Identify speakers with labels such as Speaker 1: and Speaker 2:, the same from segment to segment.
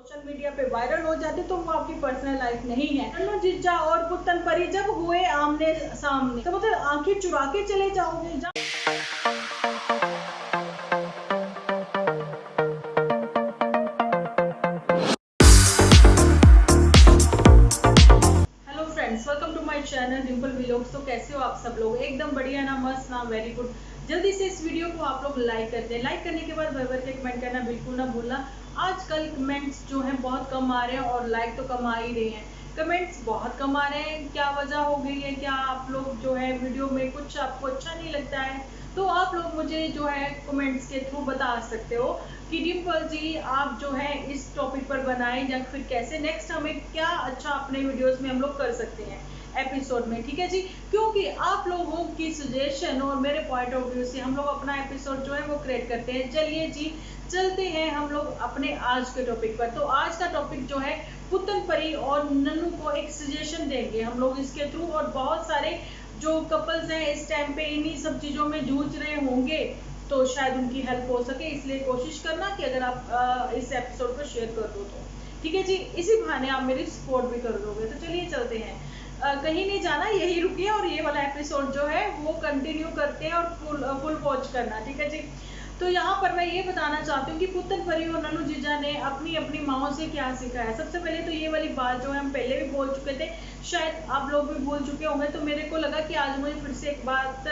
Speaker 1: Social media पे viral हो जाते तो वो आपकी पर्सनल लाइफ नहीं है। नन्नू जीजा और पुत्तन परी जब हुए आमने सामने तो मतलब आंखें चुरा के चले जाओगे। Hello friends, welcome to my channel Dimple vlogs. तो कैसे हो आप सब लोग? एकदम बढ़िया ना, मस्त ना, वेरी गुड। जल्दी से इस वीडियो को आप लोग लाइक करते हैं। लाइक करने के बाद भर भर के कमेंट करना बिल्कुल ना भूलना। आजकल कमेंट्स जो हैं बहुत कम आ रहे हैं और लाइक तो कम आ ही रहे हैं। कमेंट्स बहुत कम आ रहे हैं, क्या वजह हो गई है? क्या आप लोग जो है वीडियो में कुछ आपको अच्छा नहीं लगता है? तो आप लोग मुझे जो है कमेंट्स के थ्रू बता सकते हो कि डिम्पल जी आप जो है इस टॉपिक पर बनाएं या फिर कैसे नेक्स्ट हमें क्या अच्छा अपने वीडियोस में हम लोग कर सकते हैं एपिसोड में। ठीक है जी, क्योंकि आप लोगों की सजेशन और मेरे पॉइंट ऑफ व्यू से हम लोग अपना एपिसोड जो है वो क्रिएट करते हैं। चलिए जी, चलते हैं हम लोग अपने आज के टॉपिक पर। तो आज का टॉपिक जो है पुत्तन परी और नन्नू को एक सजेशन देंगे हम लोग इसके थ्रू। और बहुत सारे जो कपल्स हैं इस टाइम पे इन्हीं सब चीज़ों में जूझ रहे होंगे, तो शायद उनकी हेल्प हो सके। इसलिए कोशिश करना कि अगर आप इस एपिसोड को शेयर कर दो तो ठीक है जी, इसी बहाने आप मेरी सपोर्ट भी कर दोगे। तो चलिए चलते हैं, कहीं नहीं जाना, यही रुकिए और ये वाला एपिसोड जो है वो कंटिन्यू करते हैं और फुल वॉच करना। ठीक है जी। तो यहाँ पर मैं ये बताना चाहती हूँ कि पुत्तन परी और नन्नू जीजा ने अपनी अपनी माओ से क्या सीखा है। सबसे पहले तो ये वाली बात जो है हम पहले भी बोल चुके थे, शायद आप लोग भी भूल चुके होंगे। तो मेरे को लगा कि आज मुझे फिर से एक बात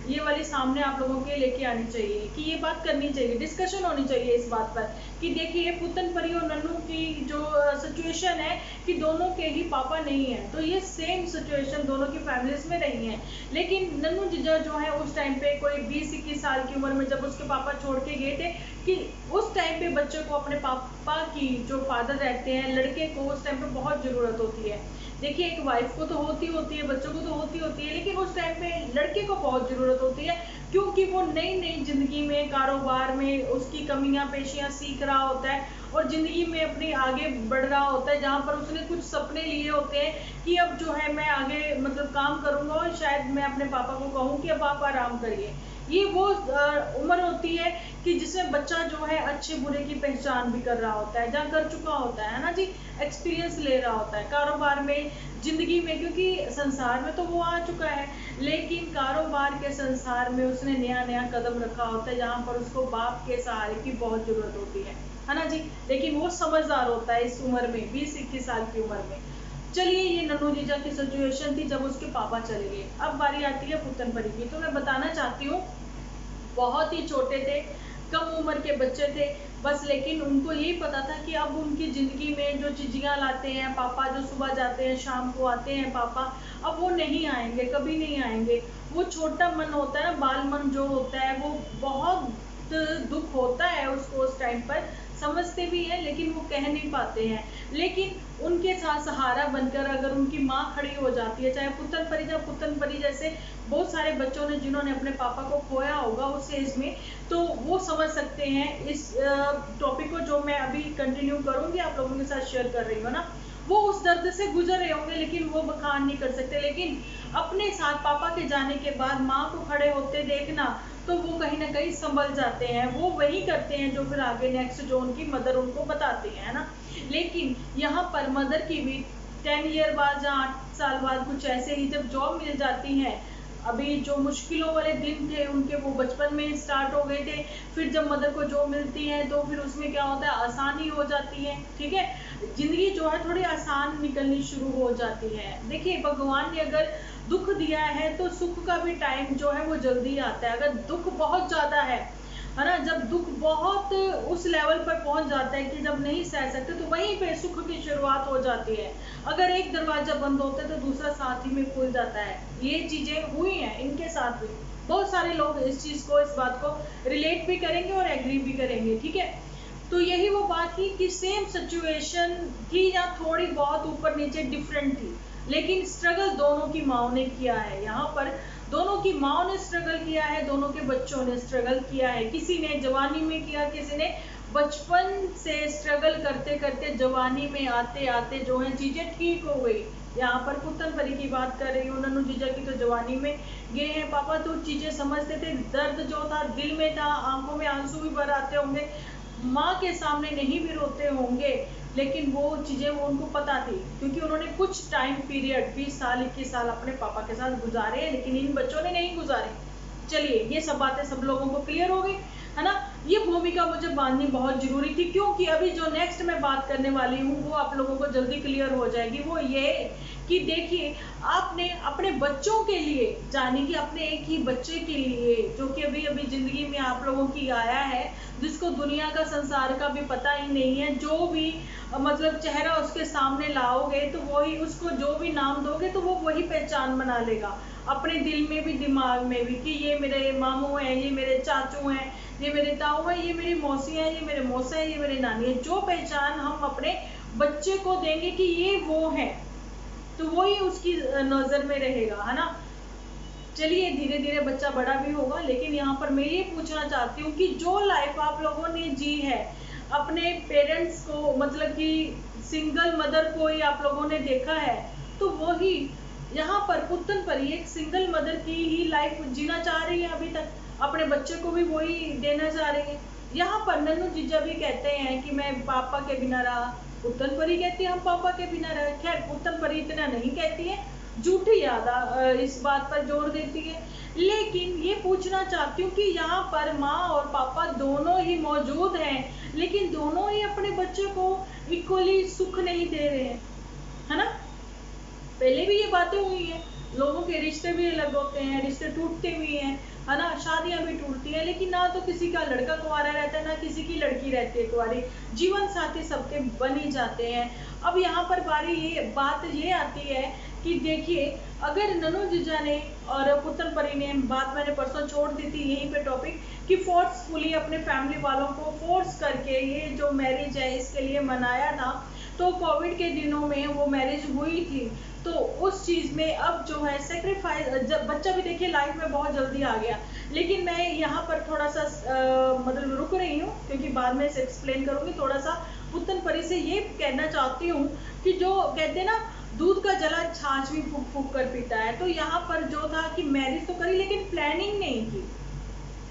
Speaker 1: ये वाली सामने आप लोगों के लेके आनी चाहिए कि ये बात करनी चाहिए, डिस्कशन होनी चाहिए इस बात पर कि देखिए पुत्तन परी और नन्नू की जो सिचुएशन है कि दोनों के ही पापा नहीं है। तो ये सेम सिचुएशन दोनों की फैमिलीज में रही है। लेकिन नन्नू जीजा जो है उस टाइम पे कोई 20-21 साल की उम्र में जब उसके पापा छोड़ के गए थे कि उस टाइम पे बच्चे को अपने पापा की जो फादर रहते हैं लड़के को उस टाइम पे बहुत जरूरत होती है। देखिए एक वाइफ को तो होती है, बच्चों को तो होती है, लेकिन उस टाइम पे लड़के को बहुत जरूरत होती है क्योंकि वो नई नई जिंदगी में कारोबार में उसकी कमियां पेशियां सीख रहा होता है और जिंदगी में अपनी आगे बढ़ रहा होता है, जहाँ पर उसने कुछ सपने लिए होते हैं कि अब जो है मैं आगे मतलब काम करूंगा और शायद मैं अपने पापा को कहूँ कि अब आप आराम करिए। ये वो उम्र होती है कि जिसमें बच्चा जो है अच्छे बुरे की पहचान भी कर रहा होता है, जहाँ कर चुका होता है ना जी, एक्सपीरियंस ले रहा होता है कारोबार में, जिंदगी में, क्योंकि संसार में तो वो आ चुका है लेकिन कारोबार के संसार में उसने नया नया कदम रखा होता है, जहाँ पर उसको बाप के सहारे की बहुत जरूरत होती है ना जी। लेकिन वो समझदार होता है इस उम्र में, 20-21 साल की उम्र में। चलिए, ये नन्नू जीजा की सिचुएशन थी जब उसके पापा चले गए। अब बारी आती है पुत्तन परी की। तो मैं बताना चाहती हूँ, बहुत ही छोटे थे, कम उम्र के बच्चे थे बस, लेकिन उनको यही पता था कि अब उनकी ज़िंदगी में जो चीज़ियाँ लाते हैं पापा, जो सुबह जाते हैं शाम को आते हैं पापा, अब वो नहीं आएंगे, कभी नहीं आएंगे। वो छोटा मन होता है ना, बाल मन जो होता है, वो बहुत दुख होता है उसको उस टाइम पर, समझते भी हैं लेकिन वो कह नहीं पाते हैं। लेकिन उनके साथ सहारा बनकर अगर उनकी माँ खड़ी हो जाती है, चाहे पुत्तन परी जैसे बहुत सारे बच्चों ने जिन्होंने अपने पापा को खोया होगा उस एज में, तो वो समझ सकते हैं इस टॉपिक को जो मैं अभी कंटिन्यू करूंगी आप लोगों के साथ शेयर कर रही हूँ ना। वो उस दर्द से गुजर रहे होंगे लेकिन वो बखान नहीं कर सकते, लेकिन अपने साथ पापा के जाने के बाद माँ को खड़े होते देखना, तो वो कहीं ना कहीं संभल जाते हैं। वो वही करते हैं जो फिर आगे नेक्स्ट जो उनकी मदर उनको बताती है ना। लेकिन यहाँ पर मदर की भी 10 ईयर बाद या 8 साल बाद कुछ ऐसे ही जब जॉब मिल जाती है, अभी जो मुश्किलों वाले दिन थे उनके वो बचपन में स्टार्ट हो गए थे, फिर जब मदर को जॉब मिलती है तो फिर उसमें क्या होता है, आसानी हो जाती है। ठीक है, जिंदगी जो है थोड़ी आसान निकलनी शुरू हो जाती है। देखिए भगवान ने अगर दुख दिया है तो सुख का भी टाइम जो है वो जल्दी आता है। अगर दुख बहुत ज्यादा है ना, जब दुख बहुत उस लेवल पर पहुंच जाता है कि जब नहीं सह सकते तो वहीं पे सुख की शुरुआत हो जाती है। अगर एक दरवाजा बंद होता है तो दूसरा साथ ही में खुल जाता है। ये चीजें हुई हैं इनके साथ भी, बहुत सारे लोग इस चीज को, इस बात को रिलेट भी करेंगे और एग्री भी करेंगे। ठीक है, तो यही वो बात थी कि सेम सिचुएशन थी या थोड़ी बहुत ऊपर नीचे डिफरेंट थी, लेकिन स्ट्रगल दोनों की माओ ने किया है। यहाँ पर दोनों की माओ ने स्ट्रगल किया है, दोनों के बच्चों ने स्ट्रगल किया है। किसी ने जवानी में किया, किसी ने बचपन से स्ट्रगल करते करते जवानी में आते आते जो है चीजें ठीक हो गई। यहाँ पर पुत्तन परी की बात कर रही हूँ, नन्नू जीजा की तो जवानी में गए हैं पापा तो चीजें समझते थे, दर्द जो था दिल में था, आंखों में आंसू भी भर आते होंगे, माँ के सामने नहीं भी रोते होंगे, लेकिन वो चीज़ें वो उनको पता थी, क्योंकि उन्होंने कुछ टाइम पीरियड 20 साल 21 साल अपने पापा के साथ गुजारे हैं, लेकिन इन बच्चों ने नहीं गुजारे। चलिए ये सब बातें सब लोगों को क्लियर हो गई है ना। ये भूमिका मुझे बांधनी बहुत जरूरी थी, क्योंकि अभी जो नेक्स्ट मैं बात करने वाली हूँ वो आप लोगों को जल्दी क्लियर हो जाएगी। वो ये कि देखिए, आपने अपने बच्चों के लिए, जाने कि अपने एक ही बच्चे के लिए जो कि अभी अभी जिंदगी में आप लोगों की आया है, जिसको दुनिया का संसार का भी पता ही नहीं है, जो भी मतलब चेहरा उसके सामने लाओगे तो वही, उसको जो भी नाम दोगे तो वो वही पहचान बना लेगा अपने दिल में भी दिमाग में भी, कि ये मेरे मामू हैं, ये मेरे चाचू हैं, ये मेरे ताऊ हैं, ये मेरी मौसी हैं, ये मेरे मौसा हैं, ये मेरे नानी है। जो पहचान हम अपने बच्चे को देंगे कि ये वो है, तो वही उसकी नजर में रहेगा, है ना। चलिए धीरे धीरे बच्चा बड़ा भी होगा, लेकिन यहाँ पर मैं ये पूछना चाहती हूँ कि जो लाइफ आप लोगों ने जी है अपने पेरेंट्स को, मतलब कि सिंगल मदर को ही आप लोगों ने देखा है, तो वही यहाँ पर पुत्तन परी एक सिंगल मदर की ही लाइफ जीना चाह रही है अभी तक, अपने बच्चे को भी वही देना चाह रही है। यहाँ पर नन्नू जीजा भी कहते हैं कि मैं पापा के बिना रहा, पुत्तन परी कहती है हम पापा के बिना रहे। खैर पुत्तन परी इतना नहीं कहती है, झूठी याद इस बात पर जोर देती है। लेकिन ये पूछना चाहती हूँ कि यहाँ पर माँ और पापा दोनों ही मौजूद हैं, लेकिन दोनों ही अपने बच्चे को इक्वली सुख नहीं दे रहे हैं, है ना। पहले भी ये बातें हुई हैं, लोगों के रिश्ते भी अलग होते हैं, रिश्ते टूटते भी हैं, है ना, शादियां भी टूटती हैं, लेकिन ना तो किसी का लड़का कुंवारा रहता है, ना किसी की लड़की रहती है कुंवारी, जीवन साथी सबके बन ही जाते हैं। अब यहाँ पर बात ये आती है कि देखिए, अगर नन्नू जीजा ने और पुत्तन परी ने, बात मैंने परसों छोड़ दी थी यहीं पे टॉपिक, कि फोर्सफुली अपने फैमिली वालों को फोर्स करके ये जो मैरिज है इसके लिए मनाया था, तो कोविड के दिनों में वो मैरिज हुई थी, तो उस चीज़ में अब जो है सेक्रीफाइस, जब बच्चा भी देखिए लाइफ में बहुत जल्दी आ गया। लेकिन मैं यहाँ पर थोड़ा सा मतलब रुक रही हूँ, क्योंकि बाद में इसे एक्सप्लेन करूँगी। थोड़ा सा पुत्तन परी से ये कहना चाहती हूँ कि जो कहते हैं ना, दूध का जला छाछ भी फूक फूक कर पीता है, तो यहाँ पर जो था कि मैरिज तो करी लेकिन प्लानिंग नहीं की,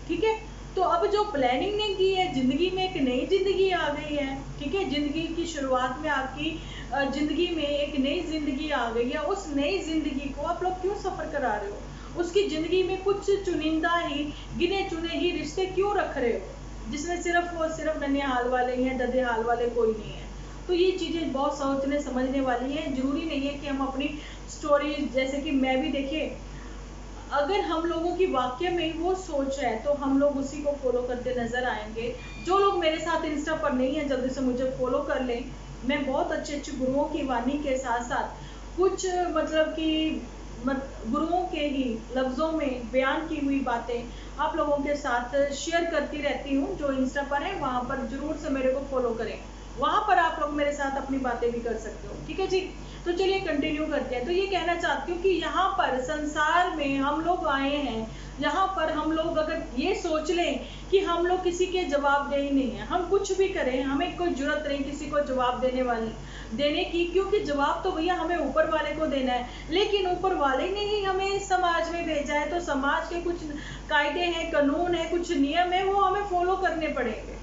Speaker 1: ठीक है। तो अब जो प्लानिंग नहीं की है, जिंदगी में एक नई जिंदगी आ गई है, ठीक है, जिंदगी की शुरुआत में आपकी जिंदगी में एक नई जिंदगी आ गई है। उस नई जिंदगी को आप लोग क्यों सफर करा रहे हो? उसकी जिंदगी में कुछ चुनिंदा ही, गिने चुने ही रिश्ते क्यों रख रहे हो, जिसमें सिर्फ ननिहाल वाले हैं, ददेहाल वाले कोई नहीं है। तो ये चीजें बहुत सोचने समझने वाली है। जरूरी नहीं है कि हम अपनी स्टोरी, जैसे कि मैं भी देखिए, अगर हम लोगों की वाक्य में वो सोच है तो हम लोग उसी को फॉलो करते नजर आएंगे। जो लोग मेरे साथ इंस्टा पर नहीं है, जल्दी से मुझे फॉलो कर लें। मैं बहुत अच्छे अच्छे गुरुओं की वाणी के साथ साथ कुछ मतलब कि गुरुओं के ही लफ्जों में बयान की हुई बातें आप लोगों के साथ शेयर करती रहती हूँ। जो इंस्टा पर है वहाँ पर जरूर से मेरे को फॉलो करें, वहाँ पर आप लोग मेरे साथ अपनी बातें भी कर सकते हो, ठीक है जी। तो चलिए कंटिन्यू करते हैं। तो ये कहना चाहती हूँ कि यहाँ पर संसार में हम लोग आए हैं, यहाँ पर हम लोग अगर ये सोच लें कि हम लोग किसी के जवाबदेही नहीं है, हम कुछ भी करें हमें कोई जरूरत नहीं किसी को जवाब देने की, क्योंकि जवाब तो भैया हमें ऊपर वाले को देना है। लेकिन ऊपर वाले ने ही हमें इस समाज में भेजा है, तो समाज के कुछ कायदे हैं, कानून है, कुछ नियम है, वो हमें फॉलो करने पड़ेंगे।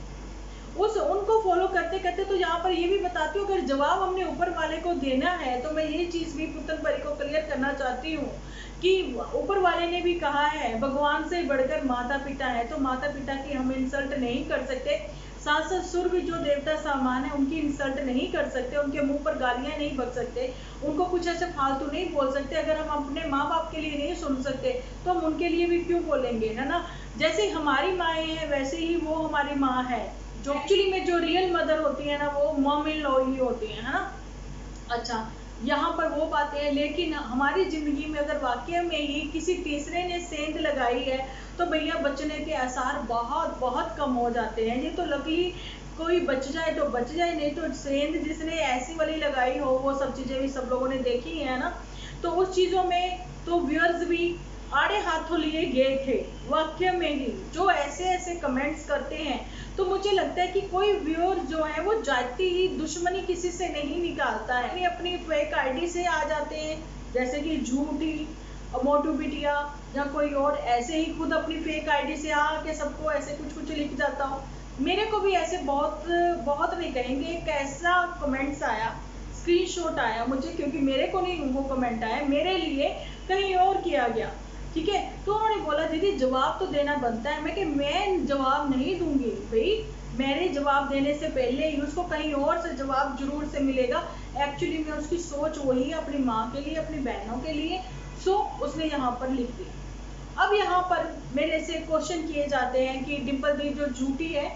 Speaker 1: उनको फॉलो करते करते तो यहाँ पर ये भी बताती हूँ, अगर जवाब हमने ऊपर वाले को देना है, तो मैं ये चीज भी पुत्तन परी को क्लियर करना चाहती हूँ कि ऊपर वाले ने भी कहा है भगवान से बढ़कर माता पिता है, तो माता पिता की हम इंसल्ट नहीं कर सकते। साथ साथ सूर्य जो देवता सामान है उनकी इंसल्ट नहीं कर सकते, उनके मुंह पर गालियां नहीं बक सकते, उनको कुछ ऐसे फालतू नहीं बोल सकते। अगर हम अपने माँ बाप के लिए नहीं सुन सकते तो हम उनके लिए भी क्यों बोलेंगे, है ना। जैसे हमारी माएँ हैं वैसे ही वो हमारी माँ है, जो एक्चुअली में जो रियल मदर होती है ना, वो मॉम इन लॉ ही होती है ना। अच्छा, यहाँ पर वो बातें हैं। लेकिन हमारी जिंदगी में अगर वाकई में ही किसी तीसरे ने सेंध लगाई है, तो भैया बचने के आसार बहुत बहुत कम हो जाते हैं। ये तो लकीली कोई बच जाए तो बच जाए, नहीं तो सेंध जिसने ऐसी वाली लगाई हो, वो सब चीजें भी सब लोगों ने देखी है ना। तो उस चीजों में तो व्यूअर्स भी आड़े हाथों लिए गए थे वाक्य में ही, जो ऐसे ऐसे कमेंट्स करते हैं। तो मुझे लगता है कि कोई व्यूअर जो है वो जाती ही दुश्मनी किसी से नहीं निकालता है, अपनी फेक आईडी से आ जाते हैं, जैसे कि झूठी मोटू बिटिया या कोई और ऐसे ही खुद अपनी फेक आईडी से आके सबको ऐसे कुछ कुछ लिख जाता हो। मेरे को भी ऐसे बहुत बहुत नहीं कहेंगे, एक ऐसा कमेंट्स आया, स्क्रीनशॉट आया मुझे, क्योंकि मेरे को नहीं वो कमेंट आया, मेरे लिए कहीं और किया गया, ठीक है। तो उन्होंने बोला दीदी जवाब तो देना बनता है। मैं कि मैं जवाब नहीं दूंगी भाई, मेरे जवाब देने से पहले ही उसको कहीं और से जवाब जरूर से मिलेगा। एक्चुअली में उसकी सोच वही है अपनी माँ के लिए, अपनी बहनों के लिए, सो उसने यहाँ पर लिख दिया। अब यहाँ पर मेरे से क्वेश्चन किए जाते हैं कि डिम्पल दी जो झूठी है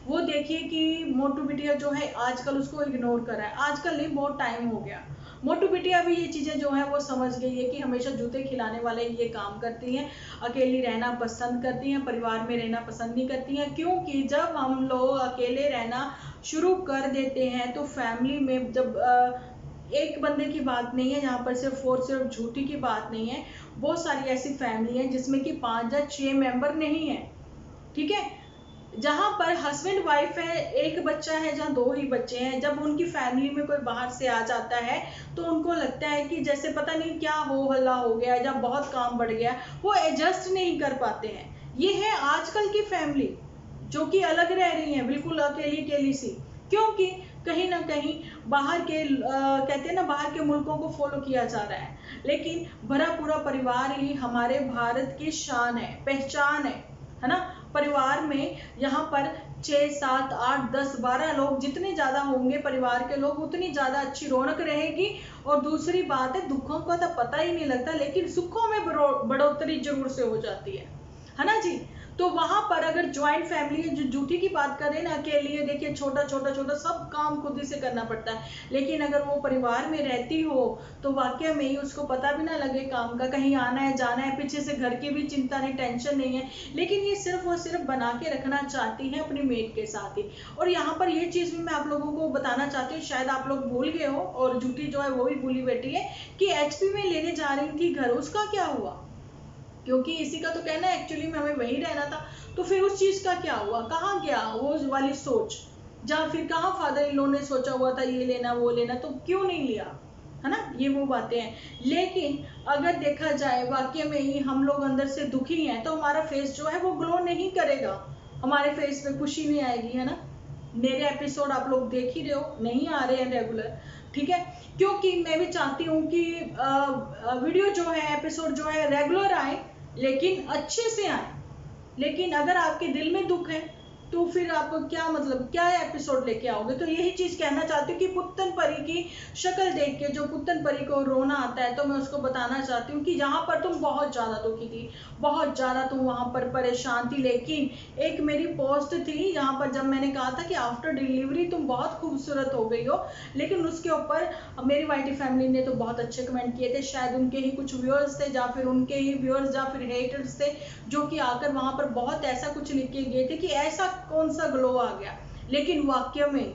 Speaker 1: वो देखिए कि मोटू बिटिया जो है आजकल उसको इग्नोर कर रहा है। आजकल नहीं, बहुत टाइम हो गया। मोटू बिटिया भी ये चीज़ें जो है वो समझ गई है कि हमेशा जूते खिलाने वाले ये काम करती हैं, अकेली रहना पसंद करती हैं, परिवार में रहना पसंद नहीं करती हैं। क्योंकि जब हम लोग अकेले रहना शुरू कर देते हैं तो फैमिली में जब एक बंदे की बात नहीं है, यहाँ पर सिर्फ और सिर्फ झूठी की बात नहीं है, बहुत सारी ऐसी फैमिली है जिसमें कि 5 या 6 मेंबर नहीं है, ठीक है। जहाँ पर हस्बैंड वाइफ है, एक बच्चा है, जहाँ 2 ही बच्चे हैं, जब उनकी फैमिली में कोई बाहर से आ जाता है तो उनको लगता है कि जैसे पता नहीं क्या हो हल्ला हो गया, या बहुत काम बढ़ गया, वो एडजस्ट नहीं कर पाते हैं। ये है आजकल की फैमिली जो कि अलग रह रही है, बिल्कुल अकेली अकेली सी, क्योंकि कहीं ना कहीं बाहर के कहते हैं ना, बाहर के मुल्कों को फॉलो किया जा रहा है, लेकिन भरा पूरा परिवार ही हमारे भारत की शान है, पहचान है ना। परिवार में यहाँ पर 6, 7, 8, 10, 12 लोग जितने ज़्यादा होंगे परिवार के लोग, उतनी ज़्यादा अच्छी रौनक रहेगी। और दूसरी बात है, दुखों का तो पता ही नहीं लगता, लेकिन सुखों में बढ़ोतरी जरूर से हो जाती है ना जी। तो वहां पर अगर ज्वाइंट फैमिली है, जो जूठी की बात करें ना, अकेली है, देखिए छोटा छोटा छोटा सब काम खुद ही से करना पड़ता है, लेकिन अगर वो परिवार में रहती हो तो वाकई में ही उसको पता भी ना लगे काम का, कहीं आना है जाना है, पीछे से घर की भी चिंता नहीं, टेंशन नहीं है, लेकिन ये सिर्फ और सिर्फ बना के रखना चाहती है अपनी मेट के साथ ही। और यहाँ पर ये चीज भी मैं आप लोगों को बताना चाहती हूँ, शायद आप लोग भूल गए हो और जूठी जो है वो भी भूली बैठी है, कि HP में लेने जा रही थी घर, उसका क्या हुआ? क्योंकि इसी का तो कहना है एक्चुअली में हमें वहीं रहना था, तो फिर उस चीज का क्या हुआ, कहाँ गया वो वाली सोच, जहाँ फिर कहाँ फादर इन लॉ ने सोचा हुआ था ये लेना वो लेना, तो क्यों नहीं लिया, है ना। ये वो बातें हैं। लेकिन अगर देखा जाए वाकई में ही हम लोग अंदर से दुखी हैं तो हमारा फेस जो है वो ग्लो नहीं करेगा, हमारे फेस पे खुशी नहीं आएगी, है ना। मेरे एपिसोड आप लोग देख ही रहे हो, नहीं आ रहे हैं रेगुलर, ठीक है, क्योंकि मैं भी चाहती हूँ कि वीडियो जो है, एपिसोड जो है रेगुलर आए, लेकिन अच्छे से आए। लेकिन अगर आपके दिल में दुख है तो फिर आप क्या मतलब क्या एपिसोड लेके आओगे। तो यही चीज कहना चाहती हूँ कि पुत्तन परी की शक्ल देख के जो पुत्तन परी को रोना आता है, तो मैं उसको बताना चाहती हूँ कि यहाँ पर तुम बहुत ज्यादा दुखी थी, बहुत ज्यादा तुम वहां पर परेशान थी। लेकिन एक मेरी पोस्ट थी यहाँ पर, जब मैंने कहा था कि आफ्टर डिलीवरी तुम बहुत खूबसूरत हो गई हो, लेकिन उसके ऊपर मेरी वाइटी फैमिली ने तो बहुत अच्छे कमेंट किए थे, शायद उनके ही कुछ व्यूअर्स थे, या फिर उनके ही व्यूअर्स या फिर हेटर्स थे, जो कि आकर वहां पर बहुत ऐसा कुछ लिख के गए थे कि ऐसा कौन सा ग्लो आ गया। लेकिन वाकई में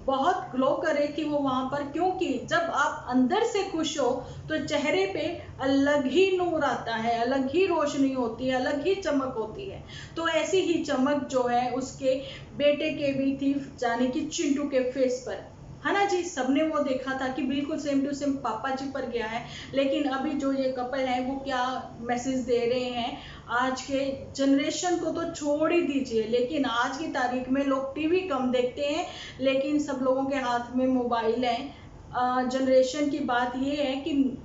Speaker 1: बहुत ग्लो कर रही थी वो वहां पर, क्योंकि जब आप अंदर से खुश हो तो चेहरे पे अलग ही नूर आता है, अलग ही रोशनी होती है, अलग ही चमक होती है। तो ऐसी ही चमक जो है उसके बेटे के भी थी, यानी कि चिंटू के फेस पर, है ना जी। सबने वो देखा था कि बिल्कुल सेम टू सेम पापा जी पर गया है। लेकिन अभी जो ये कपल है वो क्या मैसेज दे रहे हैं, आज के जनरेशन को तो छोड़ ही दीजिए, लेकिन आज की तारीख में लोग टीवी कम देखते हैं, लेकिन सब लोगों के हाथ में मोबाइल है। जनरेशन की बात ये है कि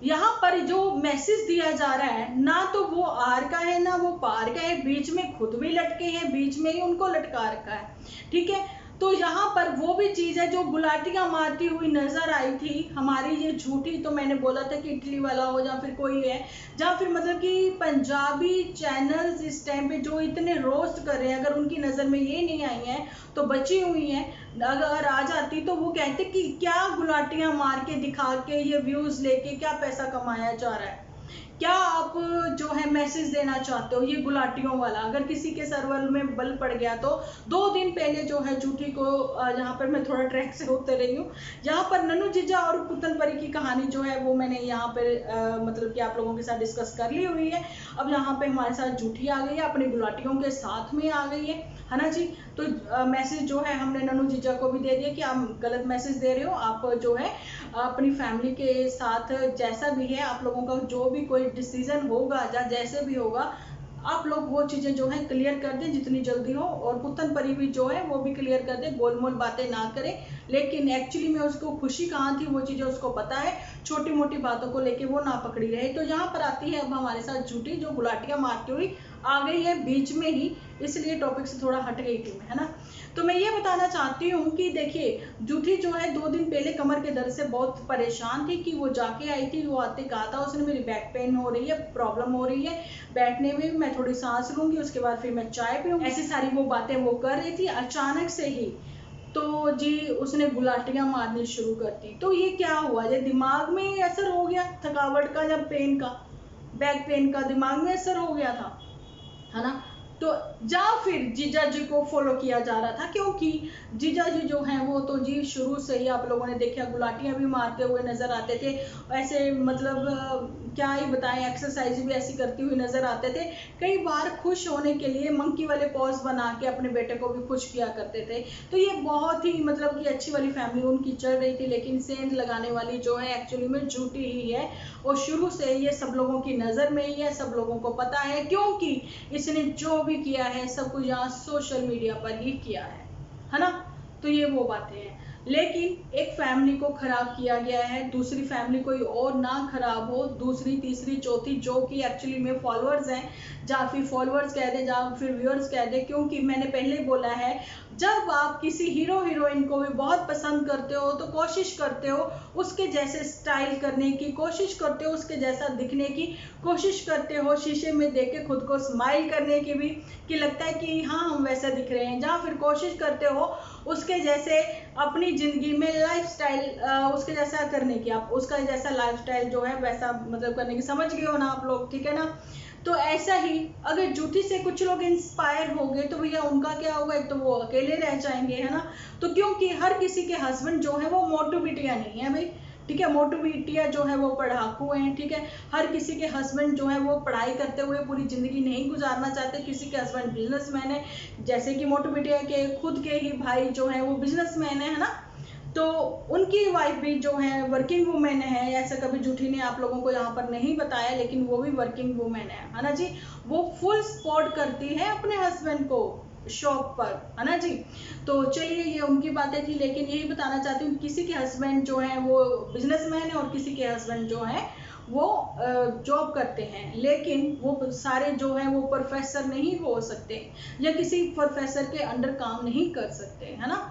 Speaker 1: यहाँ पर जो मैसेज दिया जा रहा है, ना तो वो आर का है ना वो पार का है, बीच में खुद भी लटके हैं, बीच में ही उनको लटका रखा है, ठीक है। तो यहाँ पर वो भी चीज है जो गुलाटियां मारती हुई नजर आई थी हमारी ये झूठी। तो मैंने बोला था कि इटली वाला हो या फिर कोई है, जहाँ फिर मतलब कि पंजाबी चैनल्स इस टाइम पे जो इतने रोस्ट कर रहे हैं, अगर उनकी नजर में ये नहीं आई है तो बची हुई है, अगर आ जाती तो वो कहते कि क्या गुलाटियां मार के दिखा के ये व्यूज लेके क्या पैसा कमाया जा रहा है, क्या आप जो है मैसेज देना चाहते हो ये गुलाटियों वाला। अगर किसी के सर्वर में बल पड़ गया तो 2 दिन पहले जो है झूठी को यहाँ पर मैं थोड़ा ट्रैक से होते रही हूँ, यहाँ पर नन्नू जीजा और पुतन परी की कहानी जो है वो मैंने यहाँ पर मतलब कि आप लोगों के साथ डिस्कस कर ली हुई है। अब यहाँ पे हमारे साथ झूठी आ गई है, अपनी गुलाटियों के साथ में आ गई है ना जी। तो मैसेज जो है हमने नन्नू जीजा को भी दे दिया कि आप गलत मैसेज दे रहे हो, आप जो है अपनी फैमिली के साथ जैसा भी है आप लोगों का जो भी कोई डिसीजन होगा या जैसे भी होगा, आप लोग वो चीज़ें जो है क्लियर कर दें जितनी जल्दी हो, और पुतन परी भी जो है वो भी क्लियर कर दें, गोलमोल बातें ना करें। लेकिन एक्चुअली में उसको खुशी कहाँ थी वो चीज़ें उसको पता है, छोटी मोटी बातों को लेके वो ना पकड़ी रहे। तो यहाँ पर आती है अब हमारे साथ झूठी, जो गुलाटियाँ मारती हुई आ गई है बीच में ही, इसलिए टॉपिक से थोड़ा हट गई थी मैं, है ना। तो मैं ये बताना चाहती हूँ कि देखिए, झूठी जो है 2 दिन पहले कमर के दर्द से बहुत परेशान थी, कि वो जाके आई थी, वो आते कहा था उसने मेरी बैक पेन हो रही है, प्रॉब्लम हो रही है बैठने में, मैं थोड़ी सांस लूंगी, उसके बाद फिर मैं चाय पीऊंगी, ऐसी सारी वो बातें वो कर रही थी। अचानक से ही तो जी उसने गुलाटियां मारनी शुरू कर दी। तो ये क्या हुआ, ये दिमाग में असर हो गया थकावट का या पेन का, बैक पेन का दिमाग में असर हो गया था, है ना। तो या फिर जीजा जी को फॉलो किया जा रहा था, क्योंकि जीजा जी जो हैं वो तो जी शुरू से ही आप लोगों ने देखा गुलाटियां भी मारते हुए नजर आते थे, ऐसे मतलब क्या ही बताएं, एक्सरसाइज भी ऐसी करती हुई नजर आते थे। कई बार खुश होने के लिए मंकी वाले पॉज बना के अपने बेटे को भी खुश किया करते थे। तो ये बहुत ही मतलब कि अच्छी वाली फैमिली उनकी चल रही थी, लेकिन सेंध लगाने वाली जो है एक्चुअली में झूठी ही है, और शुरू से ये सब लोगों की नजर में ही है, सब लोगों को पता है, क्योंकि इसने जो भी किया है सब कुछ यहाँ सोशल मीडिया पर ही किया है ना। तो ये वो बातें हैं, लेकिन एक फैमिली को खराब किया गया है, दूसरी फैमिली कोई और ना खराब हो, दूसरी तीसरी चौथी जो कि एक्चुअली में फॉलोअर्स हैं, या फिर फॉलोअर्स कह दे या फिर व्यूअर्स कह दे, क्योंकि मैंने पहले बोला है, जब आप किसी हीरो हीरोइन को भी बहुत पसंद करते हो तो कोशिश करते हो उसके जैसे स्टाइल करने की, कोशिश करते हो उसके जैसा दिखने की, कोशिश करते हो शीशे में देख के खुद को स्माइल करने की भी, कि लगता है कि हाँ हम वैसा दिख रहे हैं, या फिर कोशिश करते हो उसके जैसे अपनी ज़िंदगी में लाइफस्टाइल उसके जैसा करने की, आप उसका जैसा लाइफस्टाइल जो है वैसा मतलब करने की, समझ गए हो ना आप लोग, ठीक है ना। तो ऐसा ही अगर झूठी से कुछ लोग इंस्पायर हो गए तो भैया उनका क्या होगा, एक तो वो अकेले रह जाएंगे, है ना। तो क्योंकि हर किसी के हस्बैंड जो है वो मोटू बिटिया नहीं है भाई, ठीक है, मोटू बिटिया जो है वो पढ़ाकू हैं, ठीक है। हर किसी के हस्बैंड जो है वो पढ़ाई करते हुए पूरी जिंदगी नहीं गुजारना चाहते, किसी के हस्बैंड बिजनेसमैन है, जैसे कि मोटू बिटिया के खुद के ही भाई जो है वो बिजनेसमैन है ना। तो उनकी वाइफ भी जो है वर्किंग वुमेन है, ऐसा कभी झूठी ने आप लोगों को यहाँ पर नहीं बताया, लेकिन वो भी वर्किंग वुमेन है ना जी। वो फुल सपोर्ट करती है अपने हस्बैंड को शॉप पर, है ना जी। तो चलिए ये उनकी बातें थी, लेकिन यही बताना चाहती हूँ, किसी के हस्बैंड जो है वो बिजनेसमैन है और किसी के हस्बैंड जो है वो जॉब करते हैं, लेकिन वो सारे जो है वो प्रोफेसर नहीं हो सकते, या किसी प्रोफेसर के अंडर काम नहीं कर सकते, है ना।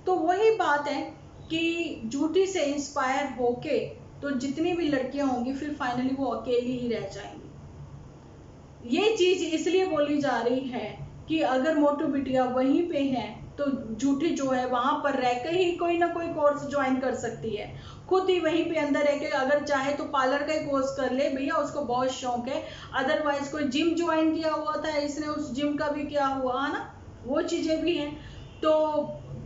Speaker 1: तो वही बात है कि झूठी से इंस्पायर होके तो जितनी भी लड़कियां होंगी फिर फाइनली वो अकेली ही रह जाएंगी। ये चीज इसलिए बोली जा रही है कि अगर मोटू बिटिया वहीं पे है तो झूठी जो है वहां पर रहकर ही कोई ना कोई कोर्स ज्वाइन कर सकती है, खुद ही वहीं पे अंदर रह के अगर चाहे तो पार्लर का ही कोर्स कर ले भैया, उसको बहुत शौक है। अदरवाइज कोई जिम ज्वाइन किया हुआ था इसने, उस जिम का भी क्या हुआ, है ना, वो चीजें भी हैं। तो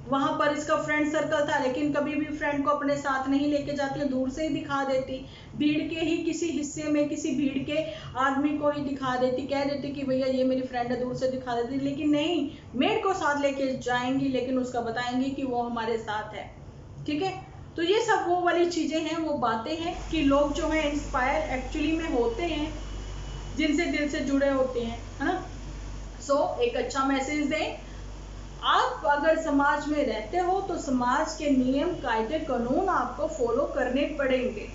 Speaker 1: वहां पर इसका फ्रेंड सर्कल था, लेकिन कभी भी फ्रेंड को अपने साथ नहीं लेके जाती, दूर से ही दिखा देती, भीड़ के ही किसी हिस्से में किसी भीड़ के आदमी को ही दिखा देती, कह देती कि भैया ये मेरी फ्रेंड है, दूर से दिखा देती, लेकिन नहीं, मेड को साथ लेके जाएंगी, लेकिन उसका बताएंगी कि वो हमारे साथ है, ठीक है। तो ये सब वो वाली चीजें हैं, वो बातें हैं कि लोग जो है इंस्पायर एक्चुअली में होते हैं जिनसे दिल से जुड़े होते हैं, है ना। सो एक अच्छा मैसेज दें, आप अगर समाज में रहते हो तो समाज के नियम कायदे कानून आपको फॉलो करने पड़ेंगे,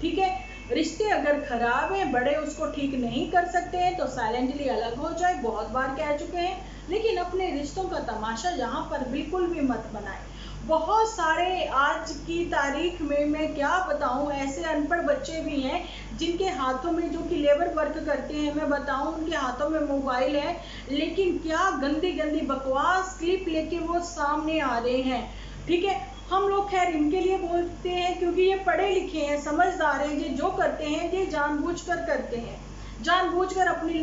Speaker 1: ठीक है। रिश्ते अगर खराब हैं, बड़े उसको ठीक नहीं कर सकते हैं तो साइलेंटली अलग हो जाए, बहुत बार कह चुके हैं, लेकिन अपने रिश्तों का तमाशा यहाँ पर बिल्कुल भी मत बनाए। बहुत सारे आज की तारीख में मैं क्या बताऊं, ऐसे अनपढ़ बच्चे भी हैं जिनके हाथों में, जो कि लेबर वर्क करते हैं, मैं बताऊं उनके हाथों में मोबाइल है, लेकिन क्या गंदी गंदी बकवास क्लिप लेके वो सामने आ रहे हैं, ठीक है। हम लोग खैर इनके लिए बोलते हैं क्योंकि ये पढ़े लिखे हैं, समझदार हैं, ये जो करते हैं ये जानबूझकर करते हैं, जानबूझकर अपनी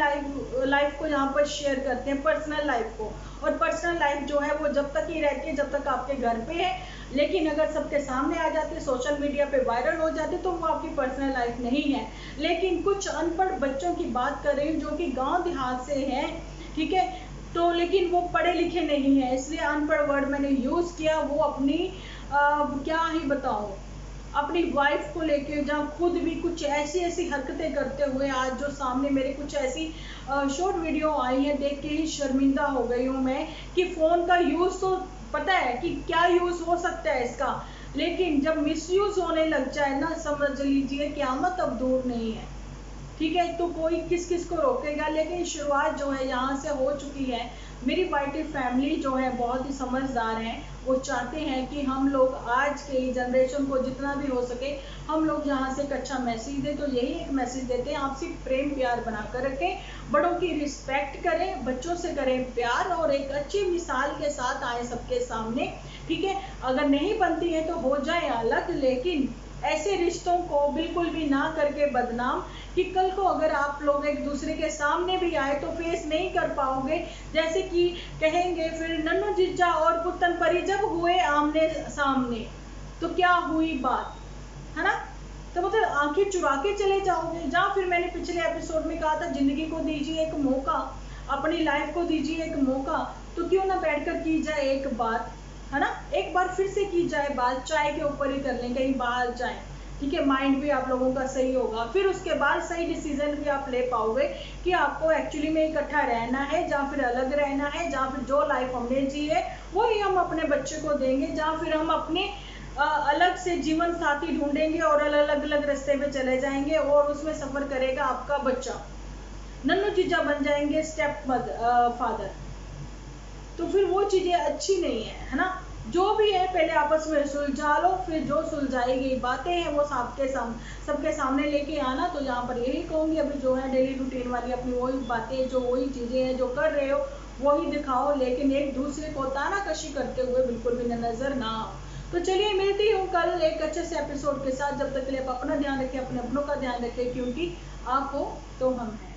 Speaker 1: लाइफ को यहाँ पर शेयर करते हैं, पर्सनल लाइफ को। और पर्सनल लाइफ जो है वो जब तक ही रहती है जब तक आपके घर पे है, लेकिन अगर सबके सामने आ जाते, सोशल मीडिया पे वायरल हो जाते, तो वो आपकी पर्सनल लाइफ नहीं है। लेकिन कुछ अनपढ़ बच्चों की बात कर रही हूँ जो कि गांव देहात से हैं, ठीक है, तो लेकिन वो पढ़े लिखे नहीं है, इसलिए अनपढ़ वर्ड मैंने यूज किया। वो अपनी क्या ही बताऊं, अपनी वाइफ को लेके, जहाँ खुद भी कुछ ऐसी ऐसी हरकतें करते हुए आज जो सामने मेरे कुछ ऐसी शॉर्ट वीडियो आई है, देख के ही शर्मिंदा हो गई हूँ मैं कि फ़ोन का यूज़ तो पता है कि क्या यूज़ हो सकता है इसका, लेकिन जब मिसयूज़ होने लग जाए ना, समझ लीजिए क़यामत अब दूर नहीं है। ठीक है, तो कोई किस किस को रोकेगा, लेकिन शुरुआत जो है यहाँ से हो चुकी है। मेरी वाइटी फैमिली जो है बहुत ही समझदार हैं, वो चाहते हैं कि हम लोग आज के जनरेशन को जितना भी हो सके हम लोग यहाँ से एक अच्छा मैसेज दें। तो यही एक मैसेज देते हैं, आपसी प्रेम प्यार बना कर रखें, बड़ों की रिस्पेक्ट करें, बच्चों से करें प्यार और एक अच्छी मिसाल के साथ आए सबके सामने। ठीक है, अगर नहीं बनती है तो हो जाए अलग, लेकिन ऐसे रिश्तों को बिल्कुल भी ना करके बदनाम कि कल को अगर आप लोग एक दूसरे के सामने भी आए तो फेस नहीं कर पाओगे। जैसे कि कहेंगे फिर नन्नू जीजा और पुतन परी जब हुए आमने सामने तो क्या हुई बात, है ना। तो मतलब आंखें चुरा के चले जाओगे। जहाँ फिर मैंने पिछले एपिसोड में कहा था जिंदगी को दीजिए एक मौका, अपनी लाइफ को दीजिए एक मौका, तो क्यों ना बैठकर की जाए एक बात, है ना। एक बार फिर से की जाए बात, चाय के ऊपर ही कर लें, कहीं बाहर जाए। ठीक है, माइंड भी आप लोगों का सही होगा, फिर उसके बाद सही डिसीजन भी आप ले पाओगे कि आपको एक्चुअली में इकट्ठा रहना है या फिर अलग रहना है, जहाँ फिर जो लाइफ हमने जी है वही हम अपने बच्चे को देंगे, जहाँ फिर हम अपने अलग से जीवन साथी ढूंढेंगे और अलग अलग रास्ते पे चले जाएंगे और उसमें सफर करेगा आपका बच्चा। नन्नू जीजा बन जाएंगे स्टेप फादर, तो फिर वो चीजें अच्छी नहीं है ना। जो भी है पहले आपस में सुलझा लो, फिर जो सुलझाई गई बातें हैं वो सबके सामने लेके आना। तो यहाँ पर यही कहूँगी, अभी जो है डेली रूटीन वाली अपनी वही बातें, जो वही चीज़ें हैं जो कर रहे हो वही दिखाओ, लेकिन एक दूसरे को तानाकशी करते हुए बिल्कुल भी नजर ना आओ। तो चलिए मिलती हूँ कल एक अच्छे से एपिसोड के साथ। जब तक के लिए आप अपना ध्यान रखें, अपने अपनों का ध्यान रखें, क्योंकि आप हो तो हम हैं।